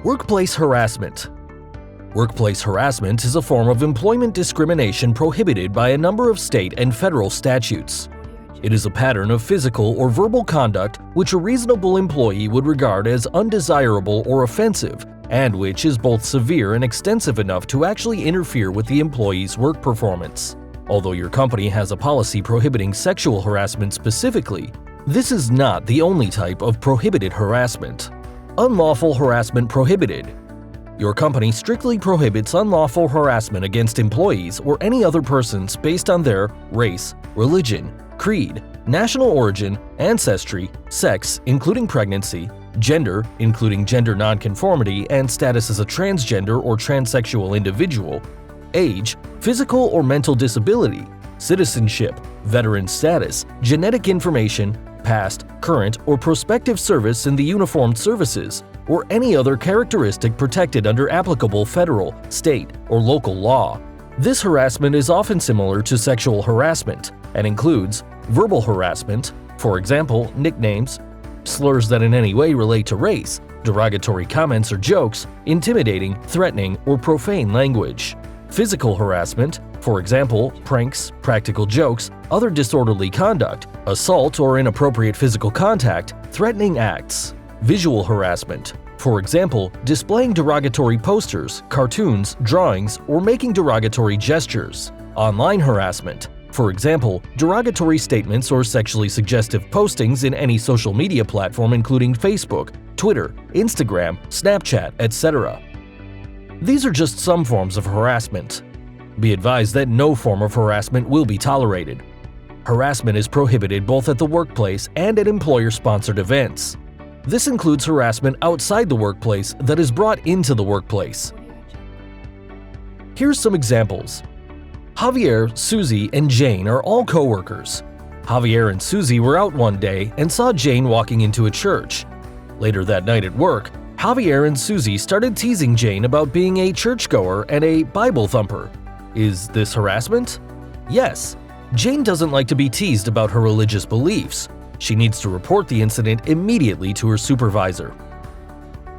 Workplace harassment. Workplace harassment is a form of employment discrimination prohibited by a number of state and federal statutes. It is a pattern of physical or verbal conduct which a reasonable employee would regard as undesirable or offensive, and which is both severe and extensive enough to actually interfere with the employee's work performance. Although your company has a policy prohibiting sexual harassment specifically, this is not the only type of prohibited harassment. Unlawful harassment prohibited. Your company strictly prohibits unlawful harassment against employees or any other persons based on their race, religion, creed, national origin, ancestry, sex, including pregnancy, gender, including gender nonconformity and status as a transgender or transsexual individual, age, physical or mental disability, citizenship, veteran status, genetic information, past, current, or prospective service in the uniformed services, or any other characteristic protected under applicable federal, state, or local law. This harassment is often similar to sexual harassment and includes verbal harassment, for example, nicknames, slurs that in any way relate to race, derogatory comments or jokes, intimidating, threatening, or profane language. Physical harassment, for example, pranks, practical jokes, other disorderly conduct, assault or inappropriate physical contact, threatening acts. Visual harassment, for example, displaying derogatory posters, cartoons, drawings, or making derogatory gestures. Online harassment, for example, derogatory statements or sexually suggestive postings in any social media platform including Facebook, Twitter, Instagram, Snapchat, etc. These are just some forms of harassment. Be advised that no form of harassment will be tolerated. Harassment is prohibited both at the workplace and at employer-sponsored events. This includes harassment outside the workplace that is brought into the workplace. Here's some examples. Javier, Susie, and Jane are all co-workers. Javier and Susie were out one day and saw Jane walking into a church. Later that night at work, Javier and Susie started teasing Jane about being a churchgoer and a Bible thumper. Is this harassment? Yes. Jane doesn't like to be teased about her religious beliefs. She needs to report the incident immediately to her supervisor.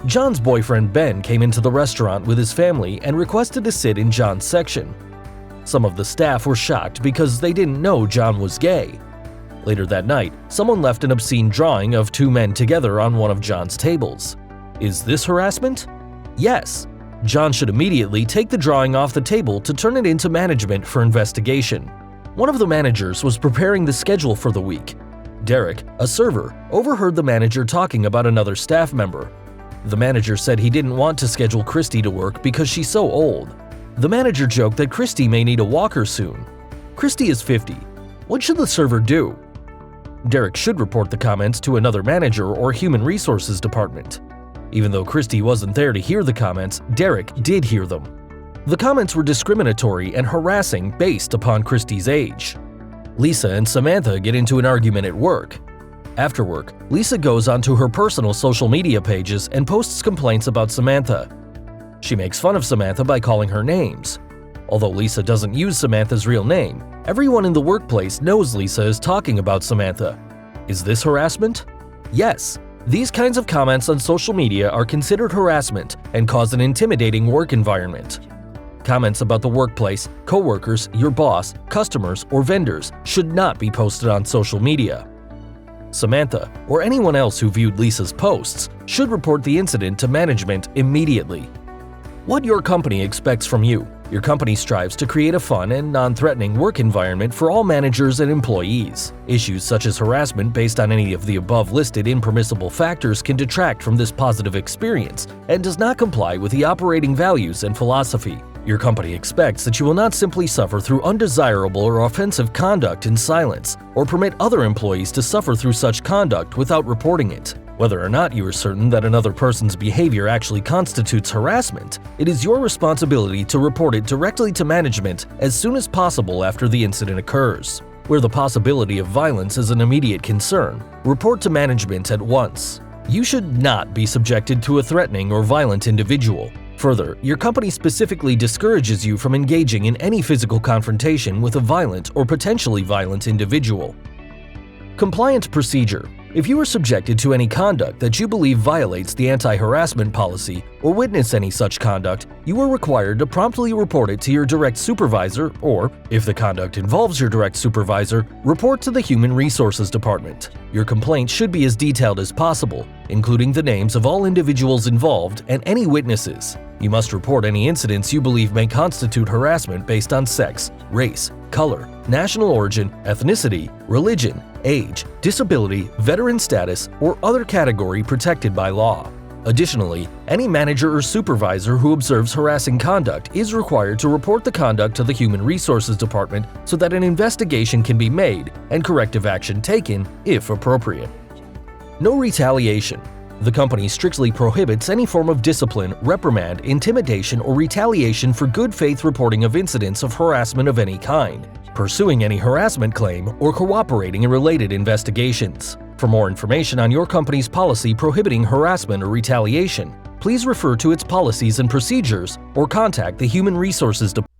John's boyfriend Ben came into the restaurant with his family and requested to sit in John's section. Some of the staff were shocked because they didn't know John was gay. Later that night, someone left an obscene drawing of two men together on one of John's tables. Is this harassment? Yes. John should immediately take the drawing off the table to turn it into management for investigation. One of the managers was preparing the schedule for the week. Derek, a server, overheard the manager talking about another staff member. The manager said he didn't want to schedule Christy to work because she's so old. The manager joked that Christy may need a walker soon. Christy is 50. What should the server do? Derek should report the comments to another manager or human resources department. Even though Christy wasn't there to hear the comments, Derek did hear them. The comments were discriminatory and harassing based upon Christy's age. Lisa and Samantha get into an argument at work. After work, Lisa goes onto her personal social media pages and posts complaints about Samantha. She makes fun of Samantha by calling her names. Although Lisa doesn't use Samantha's real name, everyone in the workplace knows Lisa is talking about Samantha. Is this harassment? Yes. These kinds of comments on social media are considered harassment and cause an intimidating work environment. Comments about the workplace, coworkers, your boss, customers, or vendors should not be posted on social media. Samantha, or anyone else who viewed Lisa's posts, should report the incident to management immediately. What your company expects from you. Your company strives to create a fun and non-threatening work environment for all managers and employees. Issues such as harassment based on any of the above-listed impermissible factors can detract from this positive experience and does not comply with the operating values and philosophy. Your company expects that you will not simply suffer through undesirable or offensive conduct in silence, or permit other employees to suffer through such conduct without reporting it. Whether or not you are certain that another person's behavior actually constitutes harassment, it is your responsibility to report it directly to management as soon as possible after the incident occurs. Where the possibility of violence is an immediate concern, report to management at once. You should not be subjected to a threatening or violent individual. Further, your company specifically discourages you from engaging in any physical confrontation with a violent or potentially violent individual. Compliance procedure. If you are subjected to any conduct that you believe violates the anti-harassment policy or witness any such conduct, you are required to promptly report it to your direct supervisor or, if the conduct involves your direct supervisor, report to the Human Resources Department. Your complaint should be as detailed as possible, including the names of all individuals involved and any witnesses. You must report any incidents you believe may constitute harassment based on sex, race, color, national origin, ethnicity, religion, age, disability, veteran status, or other category protected by law. Additionally, any manager or supervisor who observes harassing conduct is required to report the conduct to the Human Resources Department so that an investigation can be made and corrective action taken if appropriate. No retaliation. The company strictly prohibits any form of discipline, reprimand, intimidation, or retaliation for good faith reporting of incidents of harassment of any kind, pursuing any harassment claim, or cooperating in related investigations. For more information on your company's policy prohibiting harassment or retaliation, please refer to its policies and procedures or contact the Human Resources Department.